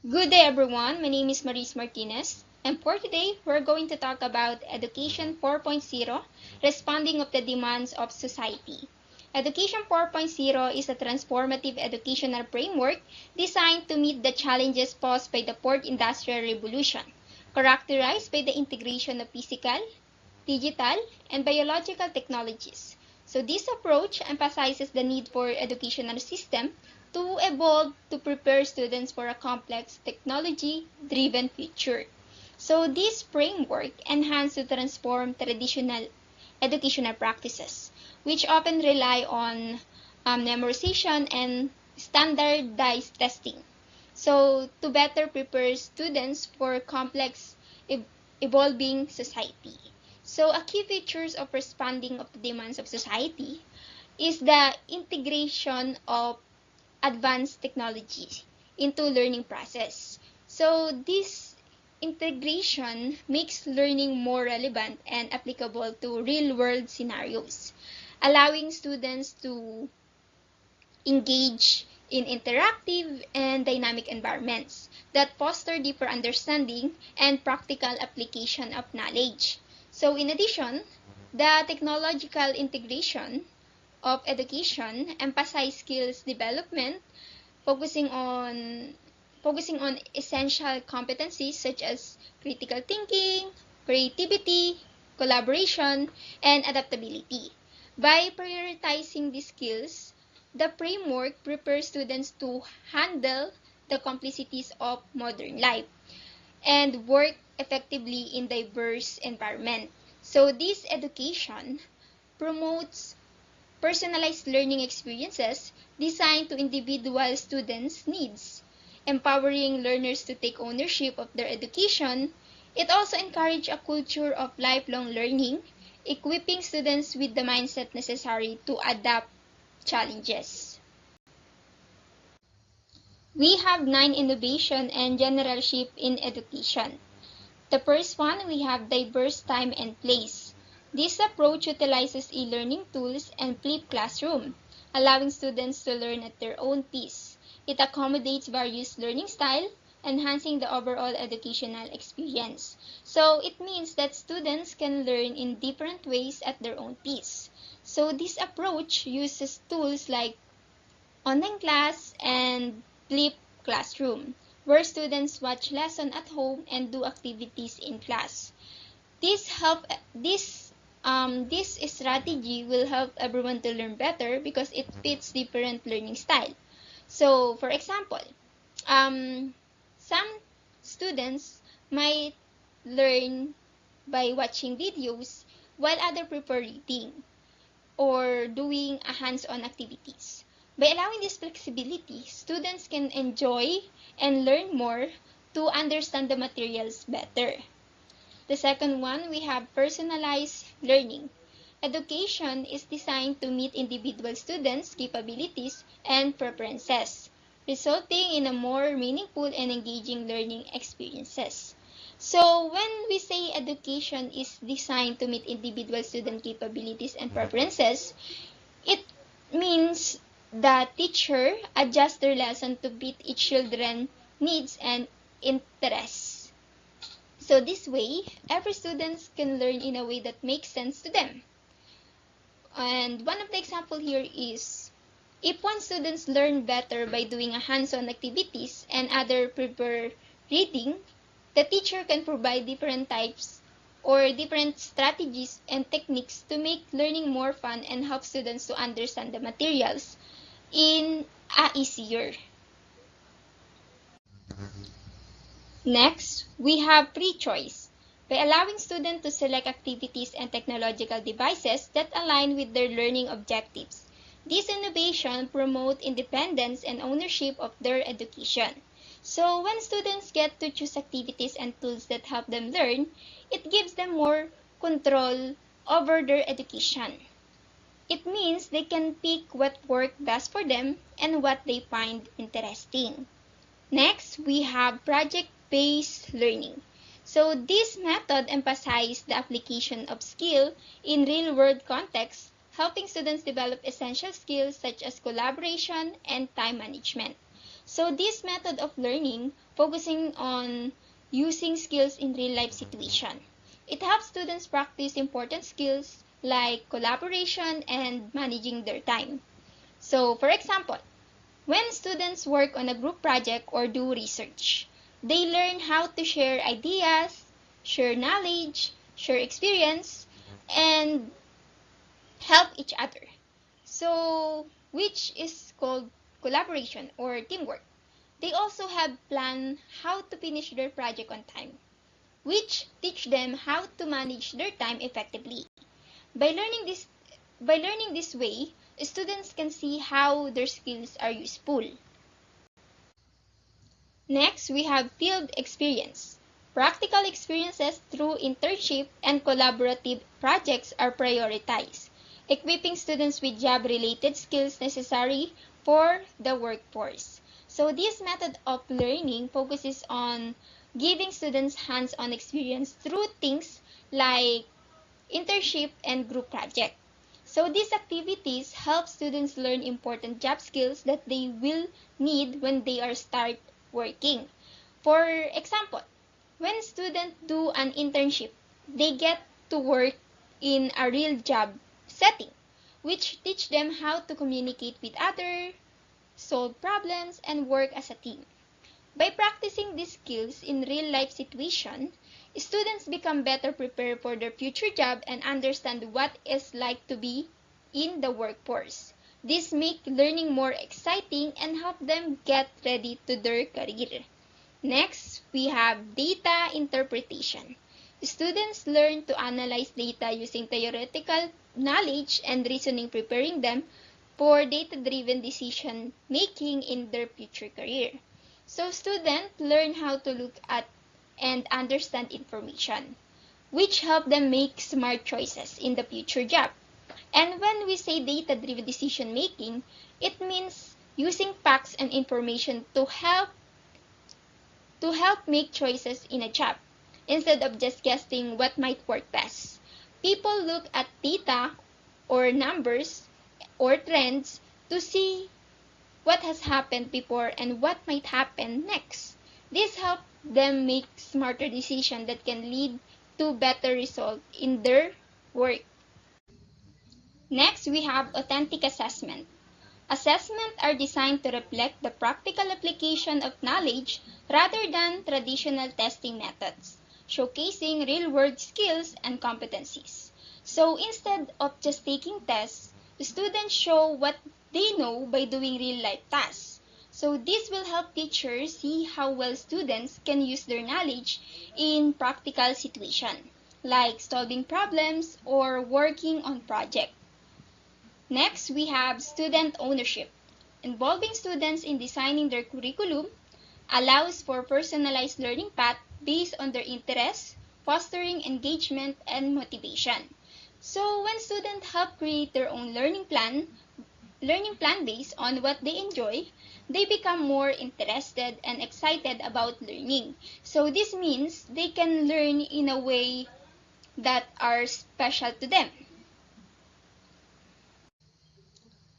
Good day everyone, my name is Maris Martinez, and for today, we're going to talk about Education 4.0, Responding of the Demands of Society. Education 4.0 is a transformative educational framework designed to meet the challenges posed by the Fourth Industrial Revolution, characterized by the integration of physical, digital, and biological technologies. So this approach emphasizes the need for educational system to evolve to prepare students for a complex technology-driven future. So this framework enhances to transform traditional educational practices, which often rely on memorization and standardized testing. So to better prepare students for complex evolving society. So a key features of responding of the demands of society is the integration of advanced technology into learning process. So this integration makes learning more relevant and applicable to real-world scenarios, allowing students to engage in interactive and dynamic environments that foster deeper understanding and practical application of knowledge. So in addition, the technological integration of education emphasize skills development, focusing on focusing on essential competencies such as critical thinking, creativity, collaboration, and adaptability. By prioritizing these skills, the framework prepares students to handle the complexities of modern life and work effectively in diverse environment. So this education promotes personalized learning experiences designed to individual students' needs, empowering learners to take ownership of their education. It also encourages a culture of lifelong learning, equipping students with the mindset necessary to adapt challenges. We have 9 innovation and general shift in education. The first one, we have diverse time and place. This approach utilizes e-learning tools and flipped classroom, allowing students to learn at their own pace. It accommodates various learning styles, enhancing the overall educational experience. So it means that students can learn in different ways at their own pace. So this approach uses tools like online class and flipped classroom, where students watch lessons at home and do activities in class. This help this strategy will help everyone to learn better because it fits different learning style. So, for example, some students might learn by watching videos while others prefer reading or doing a hands-on activities. By allowing this flexibility, students can enjoy and learn more to understand the materials better. The second one, we have personalized learning. Education is designed to meet individual students' capabilities and preferences, resulting in a more meaningful and engaging learning experiences. So, when we say education is designed to meet individual student capabilities and preferences, it means the teacher adjusts their lesson to fit each children's needs and interests. So this way, every student can learn in a way that makes sense to them. And one of the example here is, if one student learn better by doing a hands-on activities and other prefer reading, the teacher can provide different types or different strategies and techniques to make learning more fun and help students to understand the materials in a easier. Next, we have free choice. By allowing students to select activities and technological devices that align with their learning objectives. This innovation promotes independence and ownership of their education. So when students get to choose activities and tools that help them learn, it gives them more control over their education. It means they can pick what works best for them and what they find interesting. Next, we have project-based learning. So this method emphasizes the application of skill in real-world contexts, helping students develop essential skills such as collaboration and time management. So this method of learning focusing on using skills in real-life situation. It helps students practice important skills like collaboration and managing their time. So, for example, when students work on a group project or do research, they learn how to share ideas, share knowledge, share experience, and help each other. So, which is called collaboration or teamwork. They also have plan how to finish their project on time, which teach them how to manage their time effectively. By learning this way, students can see how their skills are useful. Next, we have field experience. Practical experiences through internship and collaborative projects are prioritized, equipping students with job-related skills necessary for the workforce. So this method of learning focuses on giving students hands-on experience through things like internship and group project. So these activities help students learn important job skills that they will need when they are start working. For example, when students do an internship, they get to work in a real job setting, which teach them how to communicate with others, solve problems, and work as a team. By practicing these skills in real-life situations, students become better prepared for their future job and understand what it's like to be in the workforce. This makes learning more exciting and help them get ready to their career. Next, we have data interpretation. Students learn to analyze data using theoretical knowledge and reasoning, preparing them for data-driven decision making in their future career. So students learn how to look at and understand information, which help them make smart choices in the future job. And when we say data-driven decision making, it means using facts and information to help make choices in a job, instead of just guessing what might work best. People look at data or numbers or trends to see what has happened before and what might happen next. This helps them make smarter decisions that can lead to better results in their work. Next, we have authentic assessment. Assessments are designed to reflect the practical application of knowledge rather than traditional testing methods, showcasing real-world skills and competencies. So instead of just taking tests, students show what they know by doing real-life tasks. So this will help teachers see how well students can use their knowledge in practical situations, like solving problems or working on projects. Next, we have student ownership. Involving students in designing their curriculum allows for personalized learning path based on their interests, fostering engagement and motivation. So when students help create their own learning plan based on what they enjoy, they become more interested and excited about learning. So this means they can learn in a way that are special to them.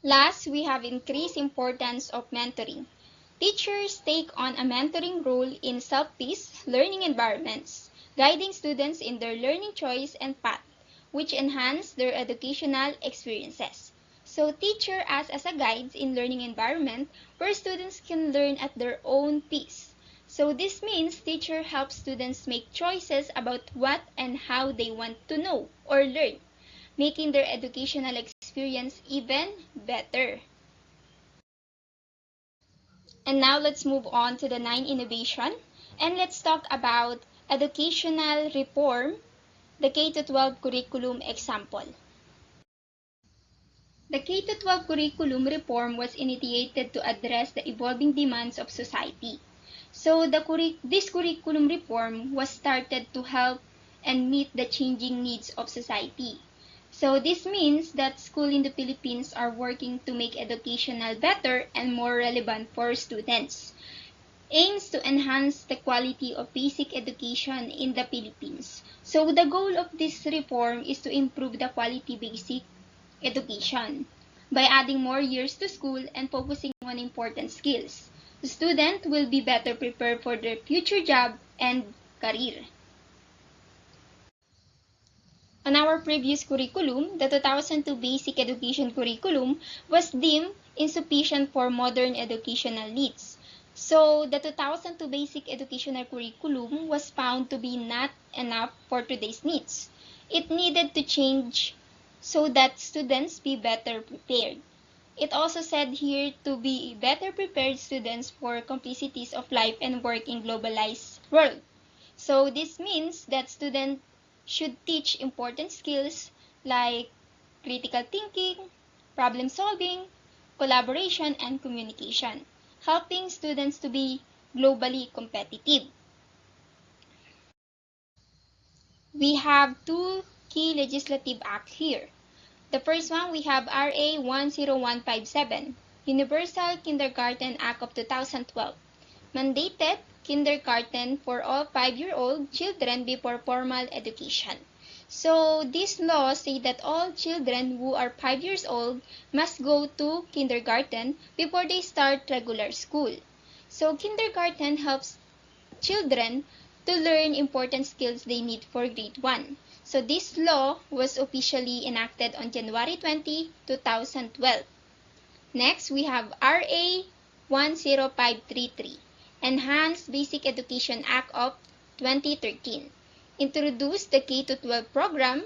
Last, we have increased importance of mentoring. Teachers take on a mentoring role in self-paced learning environments, guiding students in their learning choice and path, which enhance their educational experiences. So teacher acts as a guide in learning environment where students can learn at their own pace. So this means teacher helps students make choices about what and how they want to know or learn, making their educational experience even better. And now let's move on to the 9 innovation, and let's talk about educational reform, the K-12 curriculum example. The K-12 curriculum reform was initiated to address the evolving demands of society. So this curriculum reform was started to help and meet the changing needs of society. So this means that schools in the Philippines are working to make educational better and more relevant for students. Aims to enhance the quality of basic education in the Philippines. So the goal of this reform is to improve the quality basic education by adding more years to school and focusing on important skills. the student will be better prepared for their future job and career. On our previous curriculum, the 2002 Basic Education Curriculum was deemed insufficient for modern educational needs. So, the 2002 Basic Educational Curriculum was found to be not enough for today's needs. It needed to change so that students be better prepared. It also said here to be better prepared students for complexities of life and work in globalized world. So this means that students should teach important skills like critical thinking, problem solving, collaboration, and communication, helping students to be globally competitive. We have two key legislative acts here. The first one, we have RA 10157, Universal Kindergarten Act of 2012, mandated kindergarten for all 5-year-old children before formal education. So, this law says that all children who are 5 years old must go to kindergarten before they start regular school. So, kindergarten helps children to learn important skills they need for grade 1. So, this law was officially enacted on January 20, 2012. Next, we have RA 10533. Enhanced Basic Education Act of 2013 introduced the K-12 program.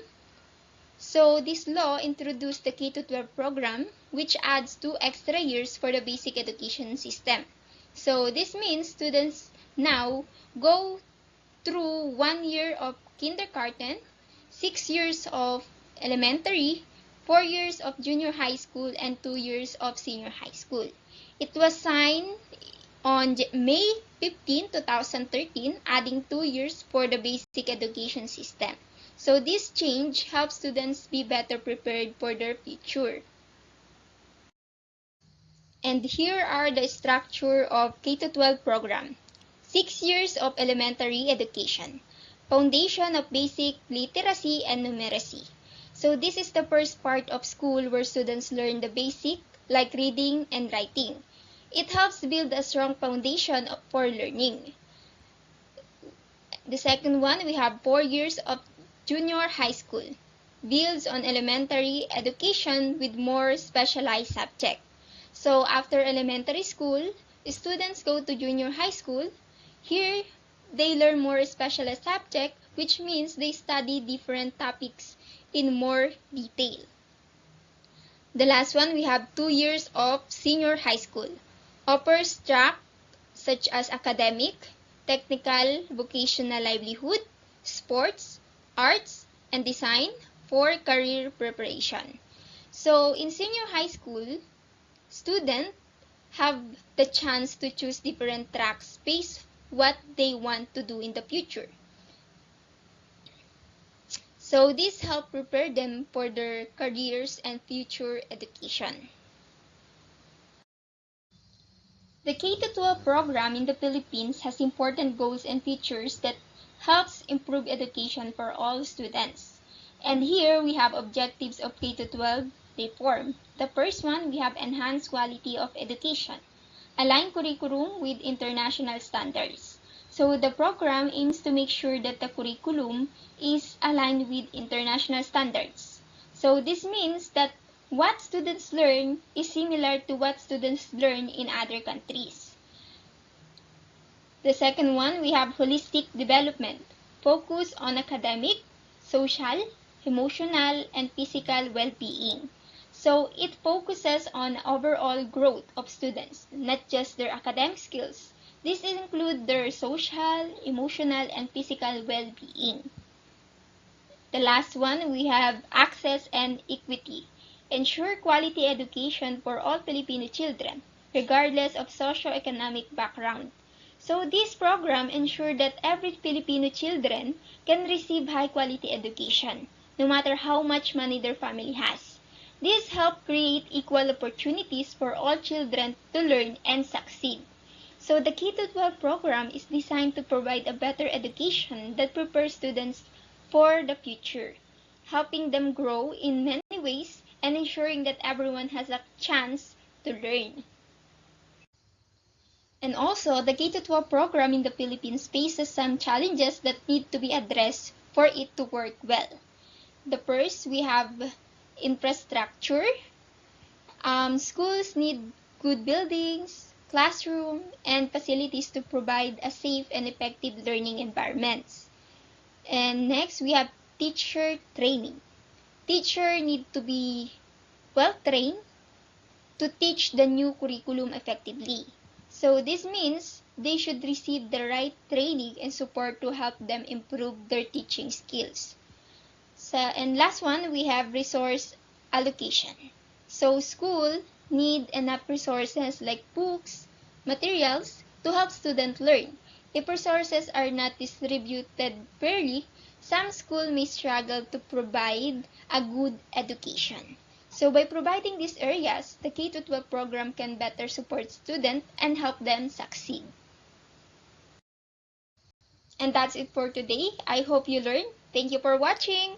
So this law introduced the K-12 program, which adds 2 extra years for the basic education system. So this means students now go through 1 year of kindergarten, 6 years of elementary, 4 years of junior high school, and 2 years of senior high school. It was signed on May 15, 2013, adding 2 years for the basic education system. So this change helps students be better prepared for their future. And here are the structure of K-12 program. 6 years of elementary education. Foundation of basic literacy and numeracy. So this is the first part of school where students learn the basic like reading and writing. It helps build a strong foundation for learning. The second one, we have 4 years of junior high school. Builds on elementary education with more specialized subject. So after elementary school, students go to junior high school. Here, they learn more specialized subject, which means they study different topics in more detail. The last one, we have 2 years of senior high school. Offers track such as academic, technical, vocational livelihood, sports, arts, and design for career preparation. So in senior high school, students have the chance to choose different tracks based what they want to do in the future. So this helps prepare them for their careers and future education. The K-12 program in the Philippines has important goals and features that helps improve education for all students. And here we have objectives of K-12 reform. The first one, we have enhanced quality of education, align curriculum with international standards. So the program aims to make sure that the curriculum is aligned with international standards. So this means that what students learn is similar to what students learn in other countries. The second one, we have holistic development, focus on academic, social, emotional, and physical well-being. So it focuses on overall growth of students, not just their academic skills. This includes their social, emotional, and physical well-being. The last one, we have access and equity. Ensure quality education for all Filipino children, regardless of socio-economic background. So this program ensures that every Filipino children can receive high-quality education, no matter how much money their family has. This helps create equal opportunities for all children to learn and succeed. So the K-12 program is designed to provide a better education that prepares students for the future, helping them grow in many ways and ensuring that everyone has a chance to learn. And also, the K-12 program in the Philippines faces some challenges that need to be addressed for it to work well. The first, we have infrastructure. Schools need good buildings, classroom, and facilities to provide a safe and effective learning environments. And next, we have teacher training. Teacher need to be well trained to teach the new curriculum effectively. So this means they should receive the right training and support to help them improve their teaching skills. So, and last one, we have resource allocation. So school need enough resources like books, materials to help students learn. If resources are not distributed fairly, some schools may struggle to provide a good education. So by providing these areas, the K-12 program can better support students and help them succeed. And that's it for today. I hope you learned. Thank you for watching.